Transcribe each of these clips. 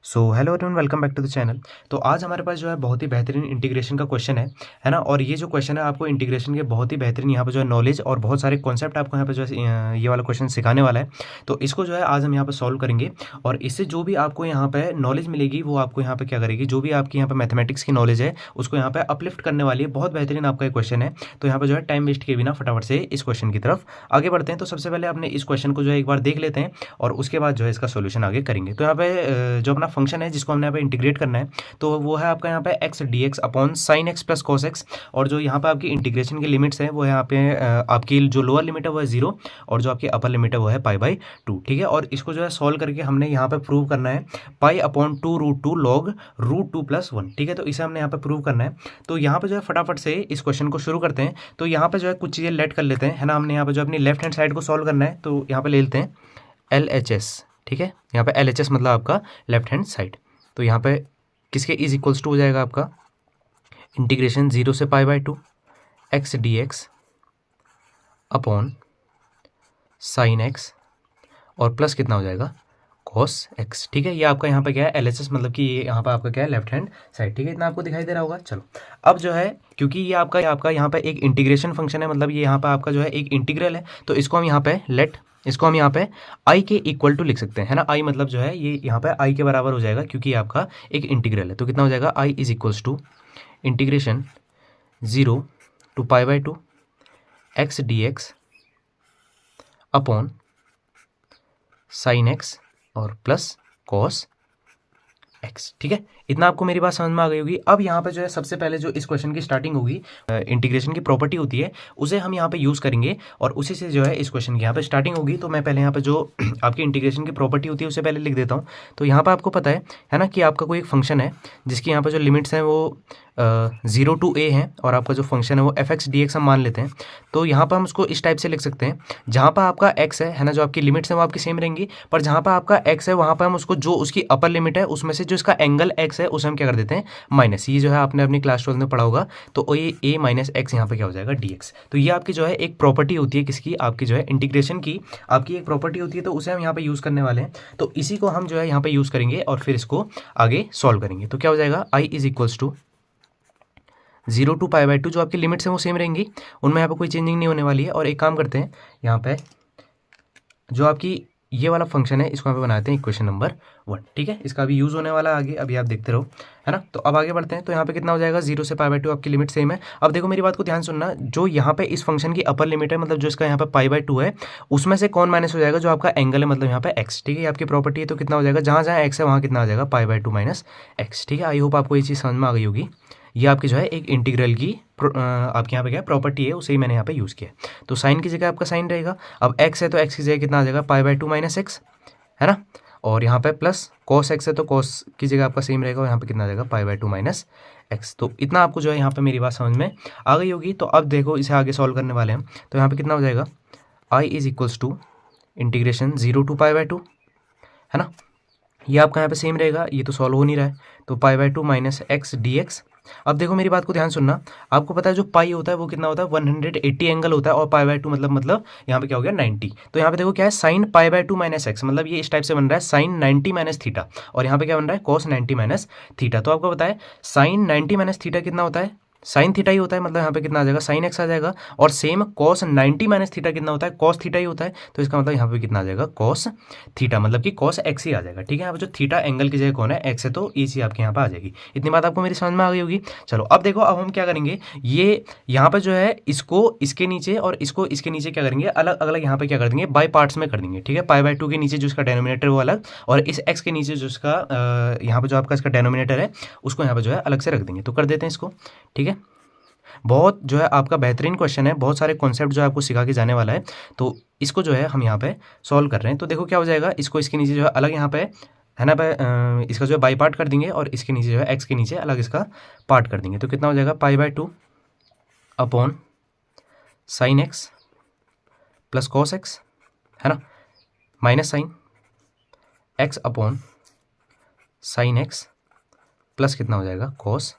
So hello everyone, welcome back to the channel. तो आज हमारे पास जो है बहुत ही बेहतरीन इंटीग्रेशन का क्वेश्चन है ना। और ये जो क्वेश्चन है आपको इंटीग्रेशन के बहुत ही बेहतरीन यहाँ पे जो है नॉलेज और बहुत सारे कॉन्सेप्ट आपको यहाँ पे जो है ये वाला क्वेश्चन सिखाने वाला है। तो इसको जो है आज हम यहाँ पे सॉल्व करेंगे और इससे जो भी आपको यहाँ पे नॉलेज मिलेगी वो आपको यहाँ पे क्या करेगी, जो भी आपकी यहाँ पे मैथमेटिक्स की नॉलेज है उसको यहाँ पे अपलिफ्ट करने वाली है। बहुत बेहतरीन आपका एक क्वेश्चन है। तो यहाँ पे जो है टाइम वेस्ट किए बिना फटाफट से इस क्वेश्चन की तरफ आगे बढ़ते हैं। तो सबसे पहले अपने इस क्वेश्चन को जो है एक बार देख लेते हैं और उसके बाद जो है इसका सोल्यूशन आगे करेंगे। तो यहाँ पे जो अपना फंक्शन है जिसको हमने यहाँ पे इंटीग्रेट करना है तो वो है आपका यहाँ पे x d x upon sine x plus cos x. और जो यहाँ पे आपकी इंटीग्रेशन की लिमिट्स है वो यहाँ पे आपकी जो लोअर लिमिट है वो है 0 और जो आपकी अपर लिमिट है वो है पाई/2। ठीक है, और इसको जो है सॉल्व करके हमने यहाँ पे प्रूव करना है पाई/2√2 लॉग √2+1। ठीक है, तो इसे हमने यहाँ पे प्रूव करना है। तो यहाँ पे जो है फटाफट से इस क्वेश्चन को शुरू करते हैं। तो यहाँ पे जो है कुछ चीज़ें लेट कर लेते हैं, है ना। हमने यहाँ पे जो अपनी लेफ्ट हैंड साइड को सॉल्व करना है तो यहाँ पे ले लेते हैं LHS। ठीक है, यहाँ पे LHS मतलब आपका लेफ्ट हैंड साइड। तो यहाँ पे किसके इज इक्वल्स टू हो जाएगा आपका इंटीग्रेशन 0 से पाई/2 x d x upon sine x और प्लस कितना हो जाएगा कॉस एक्स। ठीक है, ये आपका यहाँ पे क्या है LHS मतलब कि ये यहाँ पे आपका क्या है लेफ्ट हैंड साइड। ठीक है, इतना आपको दिखाई दे रहा होगा। चलो अब जो है क्योंकि ये आपका यहाँ पे एक इंटीग्रेशन फंक्शन है, मतलब ये यहाँ पे आपका जो है एक इंटीग्रल है, तो इसको हम यहाँ पे इसको हम यहाँ पे आई के इक्वल टू लिख सकते हैं, है ना। आई मतलब जो है ये यहाँ पे आई के बराबर हो जाएगा क्योंकि ये आपका एक इंटीग्रल है। तो कितना हो जाएगा I is equals to integration 0 to पाई/2 x d x upon sine x और प्लस कॉस एक्स। ठीक है, इतना आपको मेरी बात समझ में आ गई होगी। अब यहाँ पे जो है सबसे पहले जो इस क्वेश्चन की स्टार्टिंग होगी, इंटीग्रेशन की प्रॉपर्टी होती है उसे हम यहाँ पे यूज़ करेंगे और उसी से जो है इस क्वेश्चन की यहाँ पे स्टार्टिंग होगी। तो मैं पहले यहाँ पे जो आपकी इंटीग्रेशन की प्रॉपर्टी होती है उसे पहले लिख देता हूँ। तो यहाँ पे आपको पता है ना कि आपका कोई एक फंक्शन है जिसकी यहाँ पे जो लिमिट्स हैं वो 0 to a है और आपका जो फंक्शन है वो fx dx हम मान लेते हैं। तो यहाँ पर हम उसको इस टाइप से लिख सकते हैं, जहाँ पर आपका x है ना, जो आपकी लिमिट्स हैं वो आपकी सेम रहेंगी, पर जहाँ पर आपका x है वहाँ पर हम उसको जो उसकी अपर लिमिट है उसमें से जो इसका एंगल x है उसे हम क्या कर देते हैं माइनस। ये जो है आपने अपनी क्लास 12 में पढ़ा होगा। तो ये a माइनस एक्स यहाँ पर क्या हो जाएगा dx। तो ये आपकी जो है एक प्रॉपर्टी होती है किसकी, आपकी जो है इंटीग्रेशन की आपकी एक प्रॉपर्टी होती है। तो उसे हम यहाँ पे यूज़ करने वाले हैं। तो इसी को हम जो है यहाँ पे यूज़ करेंगे और फिर इसको आगे सॉल्व करेंगे। तो क्या हो जाएगा I is equals to 0 to पाई/2 जो आपकी लिमिट्स हैं वो सेम रहेंगी, उनमें यहाँ पे कोई चेंजिंग नहीं होने वाली है। और एक काम करते हैं, यहाँ पे जो आपकी ये वाला फंक्शन है इसको यहाँ पे बनाते हैं इक्वेशन नंबर 1। ठीक है, इसका अभी यूज़ होने वाला आगे, अभी आप देखते रहो, है ना। तो अब आगे बढ़ते हैं। तो यहाँ पे कितना हो जाएगा 0 से पाई/2 आपकी लिमिट सेम है। अब देखो मेरी बात को ध्यान सुनना, जो यहाँ पे इस फंक्शन की अपर लिमिट है मतलब जो इसका यहाँ पे पाई/2 है उसमें से कौन माइनस हो जाएगा, जो आपका एंगल है मतलब यहाँ पे एक्स। ठीक है, आपकी प्रॉपर्टी है। तो कितना हो जाएगा, जहाँ जहाँ एक्स है वहाँ कितना आ जाएगा पाई/2 माइनस एक्स। ठीक है, आई होप आपको ये चीज़ समझ में आ गई होगी। ये आपकी जो है एक इंटीग्रल की आपके यहाँ पे क्या प्रॉपर्टी है उसे ही मैंने यहाँ पे यूज़ किया है। तो साइन की जगह आपका साइन रहेगा। अब एक्स है तो एक्स की जगह कितना आ जाएगा पाई/2 माइनस एक्स, है ना। और यहाँ पे प्लस कॉस एक्स है तो कॉस की जगह आपका सेम रहेगा और यहाँ पे कितना आ जाएगा पाई/2 माइनस एक्स। तो इतना आपको जो है यहाँ पे मेरी बात समझ में आ गई होगी। तो अब देखो इसे आगे सॉल्व करने वाले हैं। तो यहाँ पे कितना हो जाएगा I is equals to integration 0 to पाई/2, है ना। ये आपका यहाँ पे सेम रहेगा, ये तो सॉल्व हो नहीं रहा है। तो पाई/2 माइनस एक्स डी एक्स। अब देखो मेरी बात को ध्यान सुनना, आपको पता है जो पाई होता है वो कितना होता है 180 एंगल होता है और पाई/2 मतलब यहाँ पे क्या हो गया 90। तो यहाँ पे देखो क्या है साइन पाई/2 माइनस एक्स, मतलब ये इस टाइप से बन रहा है साइन 90 माइनस थीटा, और यहाँ पे क्या बन रहा है कॉस 90 माइनस थीटा। तो आपको पता है साइन 90 माइनस थीटा कितना होता है, साइन थीटा ही होता है, मतलब यहाँ पे कितना आ जाएगा साइन एक्स आ जाएगा। और सेम कॉस 90 माइनस थीटा कितना होता है, कॉस थीटा ही होता है। तो इसका मतलब यहाँ पे कितना आ जाएगा कॉस थीटा, मतलब कि कॉस एक्स ही आ जाएगा। ठीक है, यहाँ पे जो थीटा एंगल की जगह कौन है एक्स है, तो ये चीज़ आपके यहाँ पे आ जाएगी। इतनी बात आपको मेरी समझ में आ गई होगी। चलो अब देखो, अब हम क्या करेंगे, ये यहाँ पे जो है इसको इसके नीचे और इसको इसके नीचे क्या करेंगे, अलग अलग यहाँ पे क्या कर देंगे बाय पार्ट्स में कर देंगे। ठीक है, पाई/2 के नीचे जो इसका डेनोमिनेटर वो अलग, और इस एक्स के नीचे जो इसका यहाँ पे जो आपका इसका डेनोमिनेटर है उसको यहाँ पे जो है अलग से रख देंगे। तो कर देते हैं इसको। ठीक है, बहुत जो है आपका बेहतरीन क्वेश्चन है, बहुत सारे कॉन्सेप्ट जो है आपको सिखा के जाने वाला है। तो इसको जो है हम यहाँ पे सॉल्व कर रहे हैं। तो देखो क्या हो जाएगा, इसको इसके नीचे जो है अलग यहाँ पे है ना इसका जो है बाई पार्ट कर देंगे और इसके नीचे जो है एक्स के नीचे अलग इसका पार्ट कर देंगे। तो कितना हो जाएगा पाई/2 upon sine x plus cos x, है ना, minus sine x upon sine x plus कितना हो जाएगा कॉस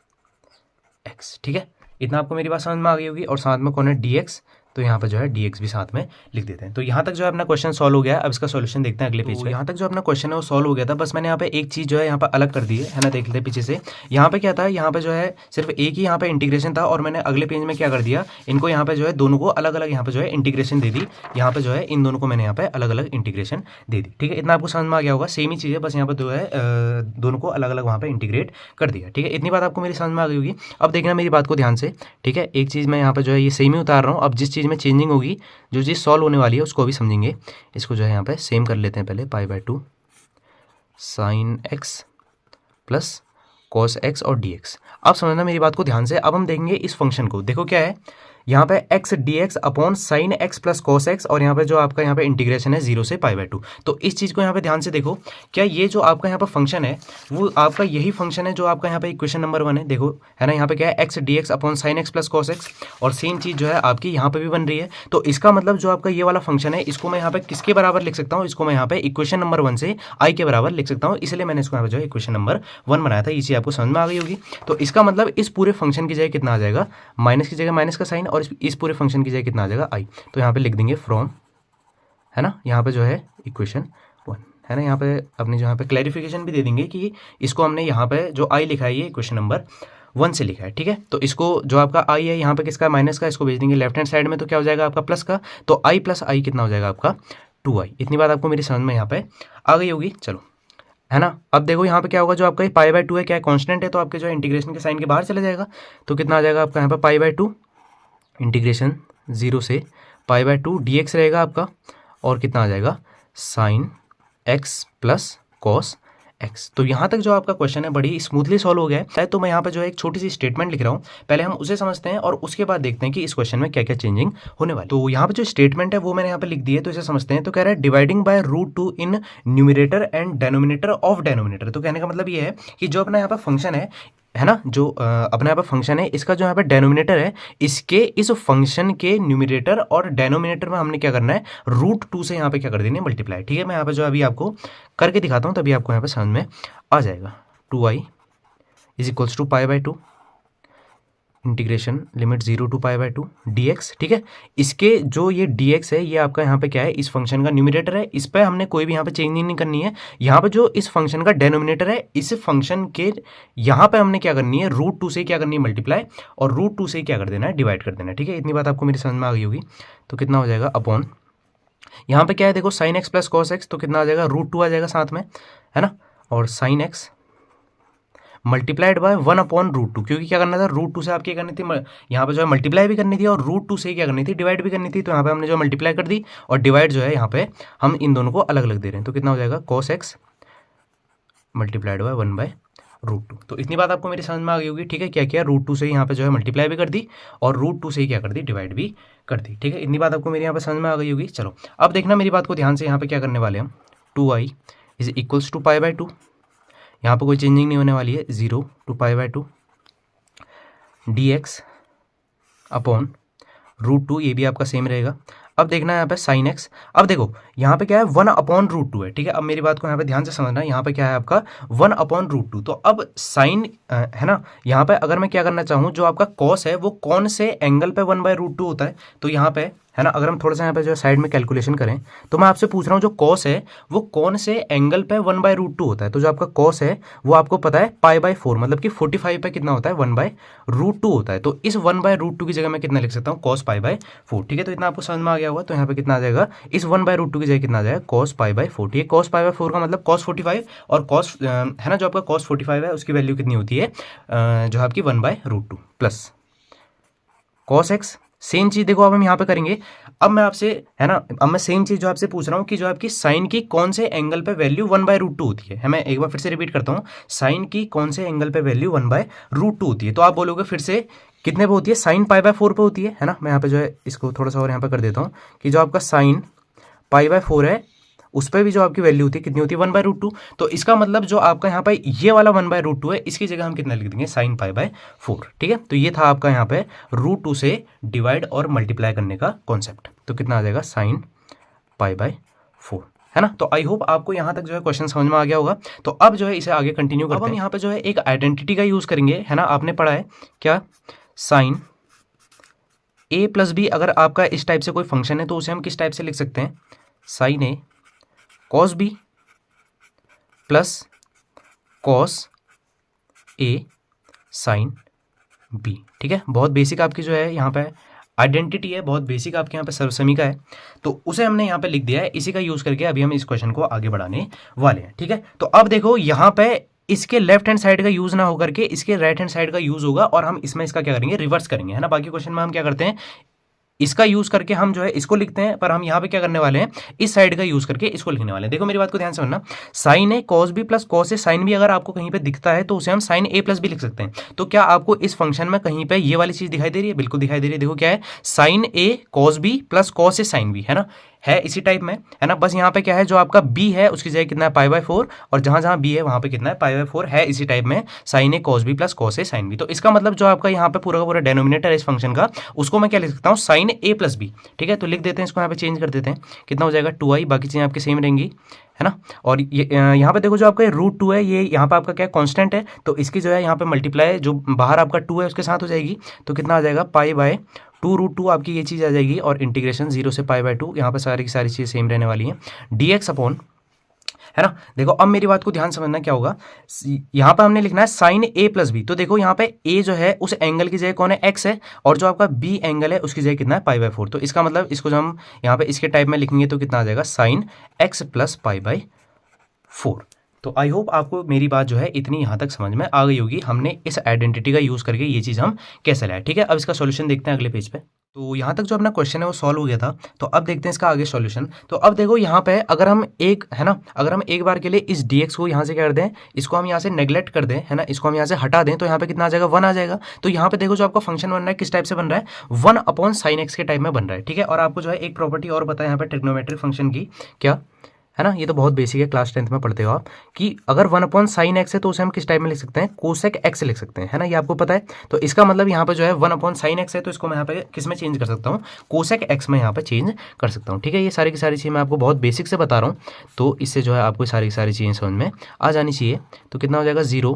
एक्स। ठीक है, इतना आपको मेरी बात समझ में आ गई होगी। और साथ में कौन है डी एक्स, तो यहाँ पर जो है dx भी साथ में लिख देते हैं। तो यहाँ तक जो है अपना क्वेश्चन सॉल्व हो गया है। अब इसका सॉल्यूशन देखते हैं अगले पेज पे। यहाँ तक जो अपना क्वेश्चन है वो सॉल्व हो गया था, बस मैंने यहाँ पे एक चीज़ जो है यहाँ पर अलग कर दी है ना, देख लेते हैं पीछे से। यहाँ पे क्या था, यहाँ पे जो है सिर्फ एक ही यहाँ पे इंटीग्रेशन था और मैंने अगले पेज में क्या कर दिया, इनको यहाँ पे जो है दोनों को अलग अलग यहाँ पे जो है इंटीग्रेशन दे दी। यहाँ पे जो है इन दोनों को मैंने यहाँ पे अलग अलग इंटीग्रेशन दे दी। ठीक है, इतना आपको समझ में आ गया होगा। सेम ही चीज़ है, बस यहाँ पे जो है दोनों को अलग अलग वहाँ पे इंटीग्रेट कर दिया। ठीक है, इतनी बात आपको मेरी समझ में आ गई होगी। अब देखना मेरी बात को ध्यान से। ठीक है, एक चीज़ मैं यहाँ पे जो है ये सेम ही उतार रहा हूँ। अब जिस चीज़ में चेंजिंग होगी, जो चीज़ सॉल्व होने वाली है उसको भी समझेंगे। इसको जो है यहाँ पे सेम कर लेते हैं पहले, π/2 sin x plus cos x और dx। अब समझना मेरी बात को ध्यान से। अब हम देखेंगे इस फंक्शन को। देखो क्या है, यहाँ पे x dx upon sine x plus cos x, और यहाँ पे जो आपका यहाँ पे इंटीग्रेशन है 0 से π/2। तो इस चीज़ को यहाँ पे ध्यान से देखो, क्या ये जो आपका यहाँ पे फंक्शन है वो आपका यही फंक्शन है जो आपका यहाँ पे इक्वेशन नंबर 1 है। देखो है ना, यहाँ पे क्या है, x dx upon sine x plus cos x, और सेम चीज़ जो है आपकी यहाँ पे भी बन रही है। तो इसका मतलब जो आपका ये वाला फंक्शन है, इसको मैं यहाँ पे किसके बराबर लिख सकता हूँ, इसको मैं यहाँ पे इक्वेशन नंबर 1 से i के बराबर लिख सकता हूँ। इसलिए मैंने इसको यहाँ पे जो है इक्वेशन नंबर 1 बनाया था। ये चीज़ आपको समझ में आ गई होगी। तो इसका मतलब इस पूरे फंक्शन की जगह कितना आ जाएगा, माइनस की जगह माइनस का साइन, और इस पूरे फंक्शन की जगह कितना आ जाएगा i। तो यहाँ पे लिख देंगे फ्रॉम, है ना, यहाँ पे जो है इक्वेशन 1, है ना। यहाँ पे अपने जो यहाँ पे क्लैरिफिकेशन भी दे देंगे कि इसको हमने यहाँ पे जो i लिखा है ये इक्वेशन नंबर 1 से लिखा है। ठीक है, तो इसको जो आपका i है यहाँ पे किसका, माइनस का, इसको भेज देंगे लेफ्ट हैंड साइड में। तो क्या हो जाएगा आपका प्लस का, तो i प्लस i कितना हो जाएगा आपका 2i। इतनी बात आपको मेरी समझ में यहाँ पे आ गई होगी। चलो, है ना। अब देखो यहाँ पे क्या होगा, जो आपका π/2 है, क्या है, कांस्टेंट है, तो आपके जो इंटीग्रेशन के साइन के बाहर चले जाएगा। तो कितना आ जाएगा आपका यहाँ पे π/2 इंटीग्रेशन 0 से π/2 dx रहेगा आपका, और कितना आ जाएगा sine x plus cos x। तो यहाँ तक जो आपका क्वेश्चन है बड़ी स्मूथली सॉल्व हो गया है। तो मैं यहाँ पे जो है एक छोटी सी स्टेटमेंट लिख रहा हूँ, पहले हम उसे समझते हैं और उसके बाद देखते हैं कि इस क्वेश्चन में क्या क्या चेंजिंग होने वाली। तो यहाँ पे जो स्टेटमेंट है वो मैंने यहाँ पे लिख दी है, तो इसे समझते हैं। तो कह रहा है dividing by √2 in numerator and denominator of denominator. तो कहने का मतलब ये है कि जो अपना यहाँ पे फंक्शन है ना, जो अपने यहाँ पे फंक्शन है, इसका जो यहाँ पे डेनोमिनेटर है, इसके इस फंक्शन के न्यूमरेटर और डेनोमिनेटर में हमने क्या करना है, √2 से यहाँ पे क्या कर देनी है, मल्टीप्लाई। ठीक है, मैं यहाँ पे जो अभी आपको करके दिखाता हूँ, तभी आपको यहाँ पे समझ में आ जाएगा। 2i is equals to π/2 integration limit 0 to π/2 dx। ठीक है, इसके जो ये dx है ये आपका यहाँ पे क्या है, इस फंक्शन का न्यूमरेटर है। इस पर हमने कोई भी यहाँ पे चेंजिंग नहीं करनी है। यहाँ पे जो इस फंक्शन का डेनोमिनेटर है, इस फंक्शन के यहाँ पे हमने क्या करनी है, √2 से क्या करनी है, मल्टीप्लाई, और √2 से क्या कर देना है, डिवाइड कर देना है। ठीक है, इतनी बात आपको मेरी समझ में आ गई होगी। तो कितना हो जाएगा अपॉन, यहाँ पे क्या है देखो, sine x plus cos x, तो कितना आ जाएगा, √2 आ जाएगा साथ में, है ना, और साइन x मल्टीप्लाइड बाय 1/√2, क्योंकि क्या करना था, √2 से आपकी करनी थी, यहाँ पे जो है मल्टीप्लाई भी करनी थी, और √2 से क्या करनी थी, डिवाइड भी करनी थी। तो यहाँ पे हमने जो मल्टीप्लाई कर दी, और डिवाइड जो है यहाँ पे हम इन दोनों को अलग अलग दे रहे हैं। तो कितना हो जाएगा, cos x मल्टीप्लाइड बाय 1/√2। तो इतनी बात आपको मेरी समझ में आ गई होगी। ठीक है, क्या किया, √2 से यहाँ पे जो है मल्टीप्लाई भी कर दी, और √2 से ही क्या कर दी, डिवाइड भी कर दी। ठीक है, इतनी बात आपको मेरे यहाँ पे समझ में आ गई होगी। चलो, अब देखना मेरी बात को ध्यान से, यहाँ पे क्या करने वाले हम, 2i इज इक्वल्स टू π/2, यहाँ पर कोई चेंजिंग नहीं होने वाली है, 0 to π/2 dx अपॉन √2, ये भी आपका सेम रहेगा। अब देखना है यहाँ पे साइन x। अब देखो यहाँ पे क्या है, 1/√2 है। ठीक है, अब मेरी बात को यहाँ पे ध्यान से समझना है। यहाँ पे क्या है आपका 1/√2। तो अब साइन है ना, यहाँ पे अगर मैं क्या करना चाहूँ, जो आपका कॉस है वो कौन से एंगल पे 1/√2 होता है, तो यहाँ पे है ना, अगर हम थोड़ा सा यहाँ पे जो साइड में कैलकुलेशन करें, तो मैं आपसे पूछ रहा हूँ जो कॉस है वो कौन से एंगल पे 1/√2 होता है। तो जो आपका कॉस है वो आपको पता है π/4, मतलब कि 45 पे कितना होता है, 1/√2 होता है। तो इस 1/√2 की जगह मैं कितना लिख सकता हूँ, cos π/4। ठीक है, तो इतना आपको समझ में आ गया होगा। तो यहाँ पे कितना आ जाएगा, इस 1/√2 की जगह कितना आ जाएगा, cos π/4। ठीक है, cos π/4 का मतलब cos 45, और cos है ना, जो आपका cos 45 है उसकी वैल्यू कितनी होती है, जो आपकी 1/√2 प्लस cos x। सेम चीज़ देखो अब हम यहाँ पे करेंगे। अब मैं आपसे, है ना, अब मैं सेम चीज़ जो आपसे पूछ रहा हूँ कि जो आपकी साइन की कौन से एंगल पे वैल्यू 1/√2 होती है। मैं एक बार फिर से रिपीट करता हूँ, साइन की कौन से एंगल पे वैल्यू 1/√2 होती है। तो आप बोलोगे फिर से कितने पे होती है, साइन π/4 पे होती है ना। मैं यहाँ पे जो है इसको थोड़ा सा और यहाँ पे कर देता हूँ कि जो आपका साइन π/4 है उस पर भी जो आपकी वैल्यू होती है कितनी होती है, 1/√2। तो इसका मतलब जो आपका यहाँ पे ये वाला 1/√2 है, इसकी जगह हम कितना लिख देंगे, साइन π/4। ठीक है, तो ये था आपका यहाँ पे √2 से डिवाइड और मल्टीप्लाई करने का कॉन्सेप्ट। तो कितना आ जाएगा, साइन π/4, है ना। तो आई होप आपको यहाँ तक जो है क्वेश्चन समझ में आ गया होगा। तो अब जो है इसे आगे कंटिन्यू करते हैं। अब हम यहाँ पे जो है एक आइडेंटिटी का यूज़ करेंगे, है ना। आपने पढ़ा है क्या, साइन ए प्लस बी अगर आपका इस टाइप से कोई फंक्शन है तो उसे हम किस टाइप से लिख सकते हैं, sign A cos B plus cos A sine B. ठीक है, बहुत बेसिक आपकी जो है यहाँ पे आइडेंटिटी है, बहुत बेसिक आपके यहाँ पे सर्वसमीका है, तो उसे हमने यहाँ पे लिख दिया है। इसी का यूज़ करके अभी हम इस क्वेश्चन को आगे बढ़ाने वाले हैं। ठीक है, तो अब देखो यहाँ पे इसके लेफ्ट हैंड साइड का यूज़ ना होकर के इसके राइट हैंड साइड का यूज़ होगा और हम इसमें इसका क्या करेंगे, रिवर्स करेंगे, है ना। बाकी क्वेश्चन में हम क्या करते हैं, इसका यूज करके हम जो है इसको लिखते हैं, पर हम यहाँ पे क्या करने वाले हैं, इस साइड का यूज करके इसको लिखने वाले हैं। देखो मेरी बात को ध्यान से सुनना, sign A cos B plus cos A sine B अगर आपको कहीं पे दिखता है तो उसे हम साइन ए प्लस बी लिख सकते हैं। तो क्या आपको इस फंक्शन में कहीं पे ये वाली चीज दिखाई दे रही है? बिल्कुल दिखाई दे रही है। देखो क्या है, sign A cos B plus cos A sine B, है ना, है इसी टाइप में, है ना। बस यहाँ पे क्या है, जो आपका b है उसकी जगह कितना है, π/4, और जहां जहां b है वहां पे कितना है, π/4 है इसी टाइप में, sign A cos B plus cos A sine B. तो इसका मतलब जो आपका यहाँ पे पूरा का पूरा डेनोमिनेटर है इस फंक्शन का, उसको मैं क्या लिख सकता हूँ, साइन ए प्लस बी। ठीक है, तो लिख देते हैं इसको, यहाँ पे चेंज कर देते हैं, कितना हो जाएगा 2i, बाकी चीज़ें आपकी सेम रहेंगी, है ना। और ये यहाँ पे देखो जो आपका √2 है, ये यहाँ पे आपका क्या कांस्टेंट है, तो इसकी जो है यहाँ पे मल्टीप्लाई जो बाहर आपका 2 है उसके साथ हो जाएगी, तो कितना आ जाएगा, π/2√2 आपकी ये चीज़ आ जाएगी, और इंटीग्रेशन 0 से π/2, यहाँ पे सारी की सारी चीज़ें सेम रहने वाली हैं, dx अपॉन, है ना। देखो अब मेरी बात को ध्यान समझना क्या होगा, यहाँ पे हमने लिखना है साइन ए प्लस बी, तो देखो यहाँ पे ए जो है उस एंगल की जगह कौन है, एक्स है, और जो आपका बी एंगल है उसकी जगह कितना है, π/4। तो इसका मतलब इसको जो हम यहाँ पे इसके टाइप में लिखेंगे तो कितना आ जाएगा, साइन एक्स प्लस π/4। तो आई होप आपको मेरी बात जो है इतनी यहाँ तक समझ में आ गई होगी, हमने इस आइडेंटिटी का यूज़ करके ये चीज़ हम कैसे लाए। ठीक है, अब इसका सॉल्यूशन देखते हैं अगले पेज पे। तो यहाँ तक जो अपना क्वेश्चन है वो सॉल्व हो गया था, तो अब देखते हैं इसका आगे सॉल्यूशन। तो अब देखो यहाँ पे अगर हम एक, है ना, अगर हम एक बार के लिए इस dx को यहाँ से क्या कर दें, इसको हम यहाँ से नेग्लेक्ट कर दें, है ना, इसको हम यहाँ से हटा दें, तो यहाँ पे कितना आ जाएगा, 1 आ जाएगा। तो यहाँ पे देखो जो आपका फंक्शन बन रहा है किस टाइप से बन रहा है, 1/sin x के टाइप में बन रहा है। ठीक है, और आपको जो है एक प्रॉपर्टी और बताया यहाँ पे ट्रिग्नोमेट्रिक फंक्शन की, क्या है ना, ये तो बहुत बेसिक है, क्लास 10th में पढ़ते हो आप, कि अगर 1/sin x है तो उसे हम किस टाइप में लिख सकते हैं, कोसेक x लिख सकते हैं, है ना, ये आपको पता है। तो इसका मतलब यहाँ पे जो है 1/sin x है, तो इसको मैं यहाँ पे किस में चेंज कर सकता हूँ, कोसेक x में यहाँ पे चेंज कर सकता हूँ। ठीक है, ये सारी की सारी चीज़ें मैं आपको बहुत बेसिक से बता रहा हूँ, तो इससे जो है आपको सारी की सारी चीज़ें समझ में आ जानी चाहिए। तो कितना हो जाएगा, 0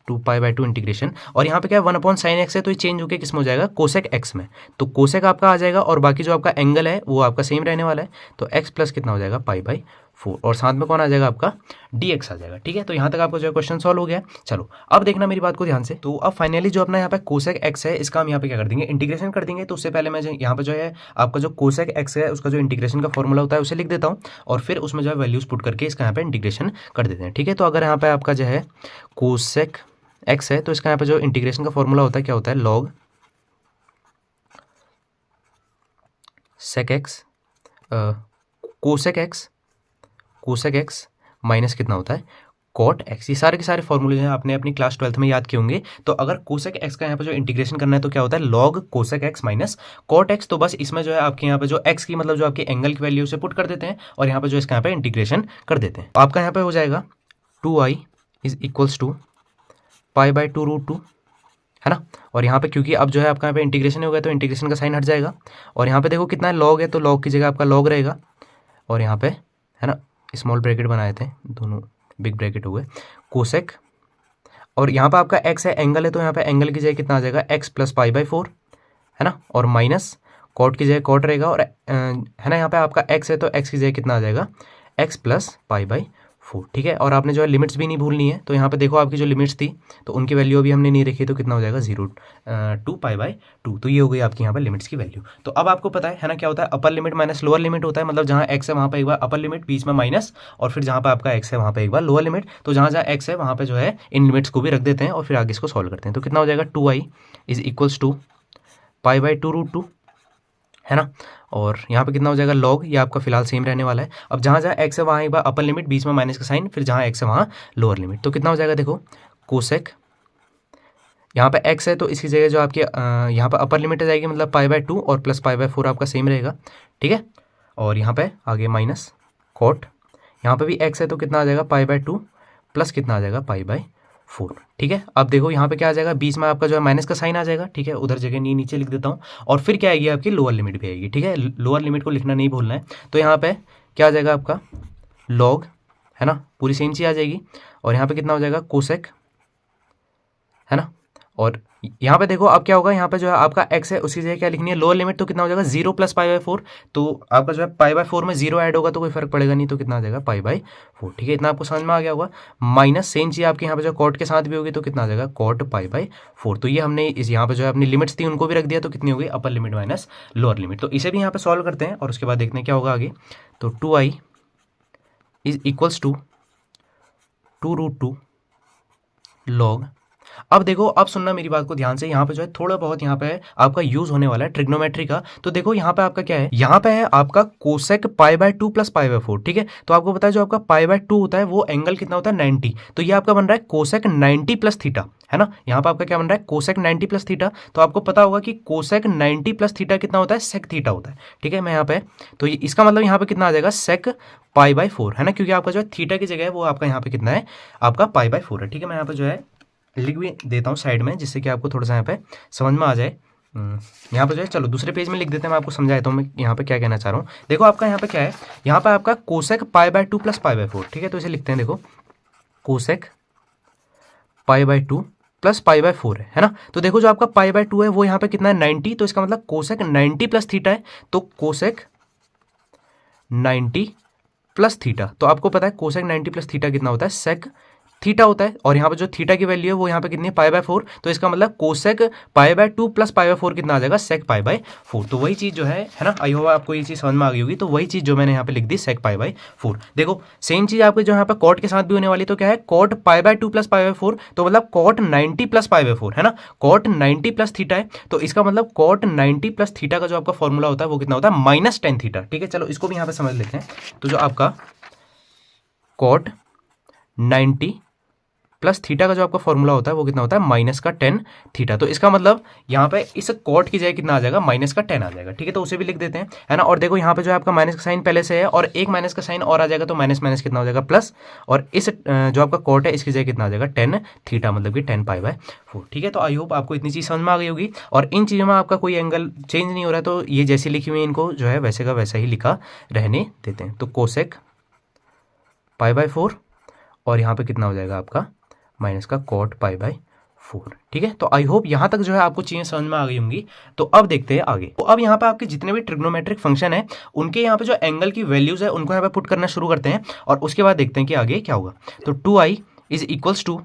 to π/2 इंटीग्रेशन, और यहाँ पे क्या है 1/sin x है, तो ये चेंज होकर किस में हो जाएगा, कोसेक x में, तो कोसेक आपका आ जाएगा, और बाकी जो आपका एंगल है वो आपका सेम रहने वाला है, तो x प्लस कितना हो जाएगा, π/4, और साथ में कौन आ जाएगा, आपका dx आ जाएगा। ठीक है, तो यहाँ तक आपको जो है क्वेश्चन सॉल्व हो गया। चलो अब देखना मेरी बात को ध्यान से, तो अब फाइनली जो अपना यहाँ पे कोसेक x है इसका हम यहाँ पे क्या कर देंगे, इंटीग्रेशन कर देंगे। तो उससे पहले मैं यहाँ पे जो है आपका जो कोसेक x है उसका जो इंटीग्रेशन का फॉर्मूला होता है उसे लिख देता हूँ, और फिर उसमें जो है वैल्यूज पुट करके इसका यहाँ पे इंटीग्रेशन कर देते हैं। ठीक है, तो अगर यहाँ पे आपका जो है कोसेक x है, तो इसका यहाँ पे जो इंटीग्रेशन का फॉर्मूला होता है क्या होता है, log sec x cosec x minus कितना होता है, कॉट एक्स। ये सारे के सारे फॉर्मूले हैं आपने अपनी क्लास 12th में याद किए होंगे। तो अगर कोसेक एक्स का यहाँ पे जो इंटीग्रेशन करना है तो क्या होता है, log cosec x minus cot x. तो बस इसमें जो है आपके यहाँ पे जो एक्स की मतलब जो आपके एंगल की वैल्यू से पुट कर देते हैं, और यहाँ पे जो इसका यहाँ पे इंटीग्रेशन कर देते हैं। आपका यहाँ पे हो जाएगा 2i इज इक्वल्स टू π/2√2, है ना। और यहाँ पे क्योंकि अब जो है आपका यहाँ पे इंटीग्रेशन हो गया तो इंटीग्रेशन का साइन हट जाएगा, और यहाँ पे देखो कितना है, लॉग है, तो लॉग की जगह आपका लॉग रहेगा, और यहाँ पे है ना स्मॉल ब्रैकेट बनाए थे, दोनों बिग ब्रैकेट हो गए, कोसेक, और यहाँ पे आपका एक्स है, एंगल है, तो यहाँ पे एंगल की जगह कितना आ जाएगा, x प्लस π/4, है ना, और माइनस कॉट की जगह कॉट रहेगा, और है ना यहाँ पे आपका x है तो x की जगह कितना आ जाएगा, x प्लस π/4। ठीक है, और आपने जो है लिमिट्स भी नहीं भूलनी है। तो यहाँ पे देखो आपकी जो लिमिट्स थी तो उनकी वैल्यू अभी हमने नहीं रखी, तो कितना हो जाएगा 0 to π/2। तो ये हो गई आपकी यहाँ पे लिमिट्स की वैल्यू। तो अब आपको पता है ना क्या होता है, upper limit minus lower limit होता है, मतलब जहाँ x है वहाँ पे एक बार अपर लिमिट, बीच में माइनस, और फिर जहाँ पे आपका x है वहाँ पे एक बार लोअर लिमिट। तो जहाँ जहाँ x है वहाँ पे जो है इन लिमिट्स को भी रख देते हैं, और फिर आगे इसको सॉल्व करते हैं। तो कितना हो जाएगा, 2i इज इक्वल्स टू π/2√2, है ना, और यहाँ पे कितना हो जाएगा, लॉग, ये आपका फिलहाल सेम रहने वाला है। अब जहाँ जहाँ x है वहाँ एक बार अपर लिमिट, बीच में माइनस का साइन, फिर जहाँ x है वहाँ लोअर लिमिट। तो कितना हो जाएगा, देखो कोसेक, यहाँ पे x है तो इसकी जगह जो आपकी यहाँ पे अपर लिमिट आ जाएगी, मतलब π/2 और प्लस π/4 आपका सेम रहेगा। ठीक है, और यहाँ पे आगे माइनस कॉट, यहाँ पे भी x है तो कितना आ जाएगा, π/2 प्लस कितना आ जाएगा, π/4। ठीक है, अब देखो यहाँ पे क्या आ जाएगा, बीच में आपका जो है माइनस का साइन आ जाएगा। ठीक है, उधर जगह नहीं, नीचे लिख देता हूँ, और फिर क्या आएगी आपकी लोअर लिमिट भी आएगी। ठीक है, लोअर लिमिट को लिखना नहीं भूलना है। तो यहाँ पे क्या आ जाएगा आपका लॉग, है ना, पूरी सेम चीज़ आ जाएगी, और यहाँ पे कितना हो जाएगा कोसेक, है ना, और यहाँ पे देखो अब क्या होगा, यहाँ पे जो है आपका x है उसकी जगह क्या लिखनी है, लोअर लिमिट, तो कितना हो जाएगा 0 प्लस पाई बाई 4। तो आपका जो है पाई बाई 4 में 0 ऐड होगा तो कोई फर्क पड़ेगा नहीं, तो कितना आ जाएगा पाई बाई 4। ठीक है, इतना आपको समझ में आ गया होगा। माइनस सेम चीज़ आपके यहाँ पे जो कॉट के साथ भी होगी तो कितना आ जाएगा कॉट पाई बाई 4। तो ये हमने इस यहाँ पे जो है अपनी लिमिट्स थी उनको भी रख दिया, तो कितनी होगी upper limit minus lower limit. तो इसे भी यहाँ पे सॉल्व करते हैं और उसके बाद देखते हैं क्या होगा आगे। तो 2i is equals to 2√2 log. अब देखो, अब सुनना मेरी बात को ध्यान से, यहाँ पे जो है थोड़ा बहुत यहाँ पे आपका यूज होने वाला है ट्रिग्नोमेट्री का। तो देखो यहाँ पे आपका क्या है, यहाँ पे है आपका cosec pi by 2 plus pi by 4। ठीक है, तो आपको पता है जो आपका पाई बाय 2 होता है वो एंगल कितना होता है 90। तो ये आपका बन रहा है कोसेक 90 प्लस थीटा, है ना। यहाँ पे आपका क्या बन रहा है कोसेक 90 प्लस थीटा। तो आपको पता होगा कि कोसेक 90 प्लस थीटा कितना होता है सेक थीटा होता है। ठीक है, मैं यहाँ पे तो इसका मतलब यहाँ पे कितना आ जाएगा सेक पाई बाय 4, है ना, क्योंकि आपका जो है थीटा की जगह है वो आपका यहाँ पे कितना है आपका पाई बाय 4 है। ठीक है, मैं यहाँ पे जो है लिख भी देता हूँ साइड में, जिससे कि आपको थोड़ा सा यहाँ पे समझ में आ जाए। यहाँ पे जो है चलो दूसरे पेज में लिख देते हैं, मैं आपको समझा देता हूँ मैं यहाँ पे क्या कहना चाह रहा हूँ। देखो आपका यहाँ पे क्या है, यहाँ पे आपका cosec pi by 2 plus pi by 4। ठीक है, तो इसे लिखते हैं, देखो cosec pi by 2 plus pi by 4 है ना। तो देखो जो आपका पाई बाय 2 है वो यहाँ पे कितना है 90, तो इसका मतलब कोसेक 90 प्लस थीटा है। तो कोसेक 90 प्लस थीटा, तो आपको पता है कोसेक 90 प्लस थीटा कितना होता है सेक थीटा होता है। और यहाँ पे जो थीटा की वैल्यू है वो यहाँ पे कितनी है पाई बाय 4। तो इसका मतलब cosec pi by 2 plus pi by 4 कितना आ जाएगा सेक पाई बाय 4। तो वही चीज़ जो है ना, आई होप आपको ये चीज़ समझ में आ गई होगी। तो वही चीज़ जो मैंने यहाँ पे लिख दी सेक पाई बाय 4। देखो सेम चीज़ आपके जो यहाँ पे कॉट के साथ भी होने वाली, तो क्या है cot pi by 2 plus pi by 4, तो मतलब कॉट 90 प्लस पाई बाय 4, है ना। कॉट 90 प्लस थीटा है, तो इसका मतलब कॉट 90 प्लस थीटा का जो आपका फॉर्मूला होता है वो कितना होता है माइनस टेन थीटा। ठीक है, चलो इसको भी यहाँ पे समझ लेते हैं। तो जो आपका कॉट 90 प्लस थीटा का जो आपका फॉर्मूला होता है वो कितना होता है माइनस का 10 थीटा। तो इसका मतलब यहाँ पे इस कॉट की जगह कितना आ जाएगा माइनस का 10 आ जाएगा। ठीक है, तो उसे भी लिख देते हैं, है ना। और देखो यहाँ पे जो है आपका माइनस का साइन पहले से है और एक माइनस का साइन और आ जाएगा, तो माइनस माइनस कितना हो जाएगा प्लस, और इस जो आपका कॉट है इसकी जगह कितना आ जाएगा 10 थीटा, मतलब कि 10 पाई बाय 4। ठीक है, तो आई होप आपको इतनी चीज़ समझ में आ गई होगी। और इन चीज़ों में आपका कोई एंगल चेंज नहीं हो रहा है, तो ये जैसी लिखी हुई है इनको जो है वैसे का वैसा ही लिखा रहने देते हैं। तो कोसेक पाई बाय 4 और यहाँ पे कितना हो जाएगा आपका माइनस का कॉट पाई बाय 4। ठीक है, तो आई होप यहाँ तक जो है आपको चीज़ें समझ में आ गई होंगी। तो अब देखते हैं आगे। तो अब यहाँ पे आपके जितने भी ट्रिग्नोमेट्रिक फंक्शन है उनके यहाँ पे जो एंगल की वैल्यूज है उनको यहाँ पे पुट करना शुरू करते हैं, और उसके बाद देखते हैं कि आगे क्या होगा। तो 2i is equals to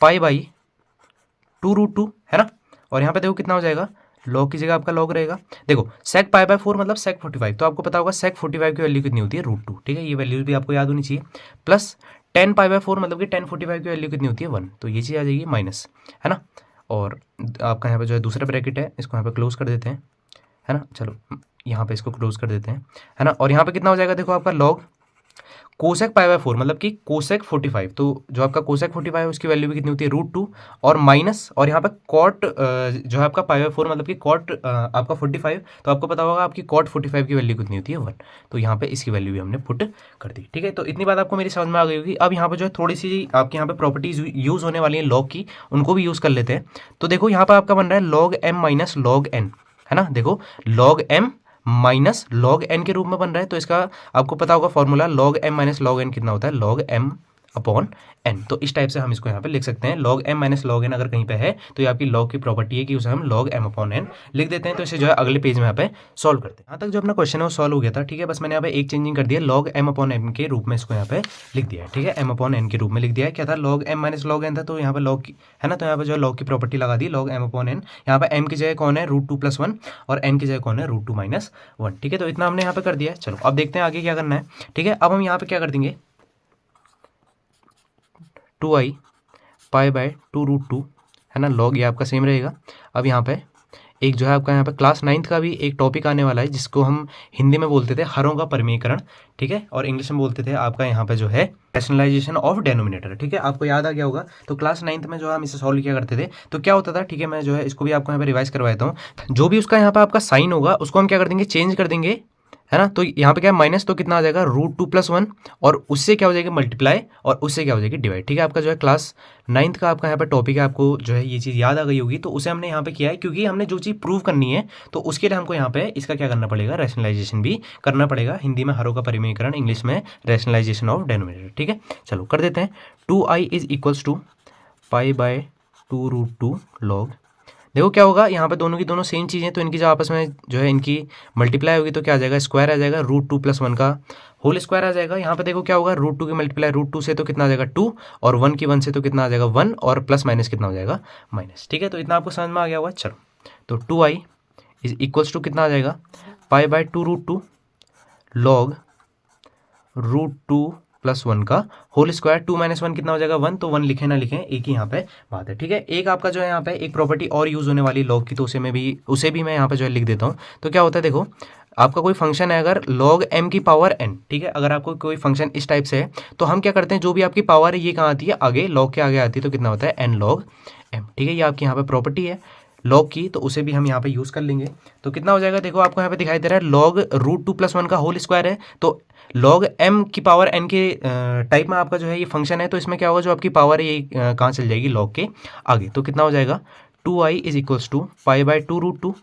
pi by 2√2, है ना। और यहाँ पे देखो कितना हो जाएगा, लॉग की जगह आपका लॉग रहेगा। देखो सेक पाई बाय 4 मतलब सेक 45, तो आपको पता होगा सेक 45 की वैल्यू कितनी होती है √2। ठीक है, ये वैल्यूज भी आपको याद होनी चाहिए। प्लस 10 पाई बाय 4 मतलब कि 10 45 की वैल्यू कितनी होती है 1, तो ये चीज़ आ जाएगी माइनस, है ना। और आपका यहाँ पे जो है दूसरा ब्रैकेट है इसको यहाँ पे क्लोज कर देते हैं, है ना। चलो यहाँ पे इसको क्लोज कर देते हैं, है ना। और यहाँ पे कितना हो जाएगा, देखो आपका लॉग कोसेक पाई बाय 4 मतलब कि कोसेक 45, तो जो आपका कोसेक 45 है उसकी वैल्यू भी कितनी होती है √2 और माइनस, और यहाँ पे कॉट जो है आपका पाई बाय 4 मतलब कि कॉट आपका 45, तो आपको पता होगा आपकी कॉट 45 की वैल्यू कितनी होती है 1, तो यहाँ पे इसकी वैल्यू भी हमने पुट कर दी। ठीक है, तो इतनी बात आपको मेरी समझ में आ गई होगी। अब यहाँ पे जो है थोड़ी सी आपके यहाँ पे प्रॉपर्टीज यूज़ होने वाली है लॉग की, उनको भी यूज़ कर लेते हैं। तो देखो यहाँ पर आपका बन रहा है log m minus log n, है ना। देखो log m minus log n के रूप में बन रहा है, तो इसका आपको पता होगा formula log m minus log n कितना होता है लॉग एम अपॉन एन। तो इस टाइप से हम इसको यहाँ पे लिख सकते हैं, log m minus log n अगर कहीं पे है तो ये आपकी लॉग की प्रॉपर्टी है कि उसे हम लॉग एम अपॉन एन लिख देते हैं। तो इसे जो है अगले पेज में यहाँ पे सॉल्व करते हैं। यहाँ तक जो अपना क्वेश्चन है वो सॉल्व हो गया था। ठीक है, बस मैंने यहाँ पे एक चेंजिंग कर दिया, लॉग एम अपॉन एन के रूप में इसको यहाँ पे लिख दिया है। ठीक है, एम अपॉन एन के रूप में लिख दिया है। क्या था log m minus log n था, तो यहाँ पे लॉग है ना, तो यहाँ पे जो है लॉग की प्रॉपर्टी लगा दी लॉग एम अपॉन एन। यहाँ पे एम की जगह कौन है √2 + 1 और एन की जगह कौन है √2 - 1। ठीक है, तो इतना हमने यहाँ पे कर दिया है। चलो अब देखते हैं आगे क्या करना है। ठीक है, अब हम यहाँ पे क्या कर देंगे 2i पाई बाय 2√2, है ना, लॉग ये आपका सेम रहेगा। अब यहाँ पे एक जो है आपका यहाँ पे क्लास 9th का भी एक टॉपिक आने वाला है जिसको हम हिंदी में बोलते थे हरों का परिमेयकरण। ठीक है, और इंग्लिश में बोलते थे आपका यहाँ पे जो है रैशनलाइजेशन ऑफ डेनोमिनेटर। ठीक है, आपको याद आ गया होगा। तो क्लास 9th में जो है हम इसे सॉल्व किया करते थे, तो क्या होता था, ठीक है, मैं जो है इसको भी आपको यहाँ पे रिवाइज करवा देता हूँ। जो भी उसका यहाँ पे आपका साइन होगा उसको हम क्या कर देंगे चेंज कर देंगे, है ना। तो यहाँ पे क्या है माइनस, तो कितना आ जाएगा √2 + 1 और उससे क्या हो जाएगी मल्टीप्लाई और उससे क्या हो जाएगी डिवाइड। ठीक है, आपका जो है क्लास 9th का आपका यहाँ पे टॉपिक है, आपको जो है ये चीज़ याद आ गई होगी। तो उसे हमने यहाँ पे किया है क्योंकि हमने जो चीज़ प्रूव करनी है तो उसके लिए हमको यहाँ पे इसका क्या करना पड़ेगा रैशनलाइजेशन भी करना पड़ेगा। हिंदी में हरों का परिमेयकरण, इंग्लिश में रैशनलाइजेशन ऑफ डेनोमिनेटर। ठीक है, चलो कर देते हैं। 2i is equals to pi by 2√2 log। देखो क्या होगा, यहाँ पे दोनों की दोनों सेम चीज़ें, तो इनकी जो आपस में जो है इनकी मल्टीप्लाई होगी तो क्या आ जाएगा, स्क्वायर आ जाएगा, √2 + 1 का होल स्क्वायर आ जाएगा। यहाँ पे देखो क्या होगा, √2 की मल्टीप्लाई √2 से तो कितना आ जाएगा 2, और 1 की 1 से तो कितना आ जाएगा 1, और प्लस माइनस कितना हो जाएगा माइनस। ठीक है, तो इतना आपको समझ में आ गया होगा। चलो, तो 2i इज इक्वल्स टू कितना आ जाएगा, π/2√2 log √2 + 1 का होल स्क्वायर। 2 - 1 कितना हो जाएगा 1, तो 1 लिखें ना लिखें एक ही यहाँ पे बात है। ठीक है, एक आपका जो है यहाँ पे एक प्रॉपर्टी और यूज़ होने वाली लॉग की, तो उसे भी मैं यहाँ पे जो है लिख देता हूँ। तो क्या होता है, देखो आपका कोई फंक्शन है अगर log m की पावर n, ठीक है, अगर आपको कोई फंक्शन इस टाइप से है तो हम क्या करते हैं, जो भी आपकी पावर है ये कहाँ आती है, आगे log के आगे आती है, तो कितना होता है n log m। ठीक है, ये आपकी यहाँ पे प्रॉपर्टी है log की, तो उसे भी हम यहाँ पे यूज़ कर लेंगे। तो कितना हो जाएगा, देखो आपको यहाँ पे दिखाई दे रहा है log √2 + 1 का होल स्क्वायर है, तो log m की पावर n के टाइप में आपका जो है ये फंक्शन है, तो इसमें क्या होगा, जो आपकी पावर है ये कहाँ चल जाएगी, log के आगे। तो कितना हो जाएगा, 2i इज इक्वल्स टू π/2√2,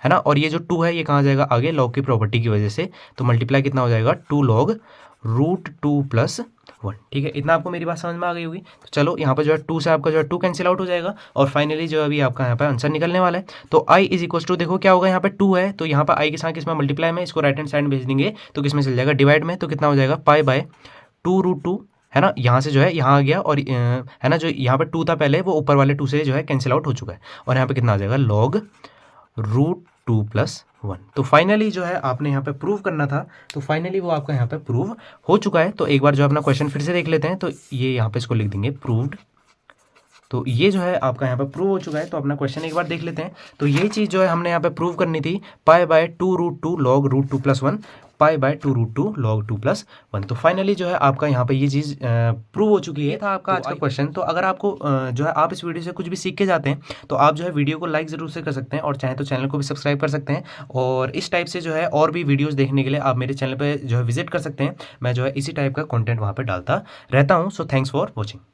है ना, और ये जो 2 है ये कहाँ जाएगा आगे, log की प्रॉपर्टी की वजह से, तो मल्टीप्लाई कितना हो जाएगा 2 log √2 + 1। ठीक है, इतना आपको मेरी बात समझ में आ गई होगी। तो चलो यहाँ पर जो है 2 से आपका जो है 2 कैंसिल आउट हो जाएगा, और फाइनली जो अभी आपका यहाँ पे आंसर निकलने वाला है। तो i इज इक्वल्स टू, देखो क्या होगा, यहाँ पे 2 है तो यहाँ पर i के साथ किसमें मल्टीप्लाई में, इसको राइट हैंड साइड भेज देंगे तो किसमें चल जाएगा, डिवाइड में। तो कितना हो जाएगा π/2√2, है ना, यहाँ से जो है यहाँ आ गया, और है ना, जो यहाँ पे 2 था पहले वो ऊपर वाले 2 से जो है कैंसिल आउट हो चुका है, और यहाँ पे कितना आ जाएगा log √2 + 1। तो फाइनली जो है आपने यहाँ पे प्रूव करना था, तो फाइनली वो आपका यहाँ पे प्रूव हो चुका है। तो एक बार जो अपना क्वेश्चन फिर से देख लेते हैं, तो ये यहाँ पे इसको लिख देंगे प्रूव्ड। तो ये जो है आपका यहाँ पे प्रूव हो चुका है। तो अपना क्वेश्चन एक बार देख लेते हैं। तो ये चीज़ जो है हमने यहाँ पे प्रूव करनी थी, π/2√2 log √2 + 1, π/2√2 log 2 + 1। तो फाइनली जो है आपका यहाँ पे ये चीज़ प्रूव हो चुकी है। ये था आपका आज का क्वेश्चन। तो अगर आपको जो है आप इस वीडियो से कुछ भी सीख के जाते हैं, तो आप जो है वीडियो को लाइक ज़रूर से कर सकते हैं, और चाहे तो चैनल को भी सब्सक्राइब कर सकते हैं। और इस टाइप से जो है और भी वीडियोज़ देखने के लिए आप मेरे चैनल पर जो है विजिट कर सकते हैं। मैं जो है इसी टाइप का कॉन्टेंट वहाँ पर डालता रहता हूँ। So thanks for watching.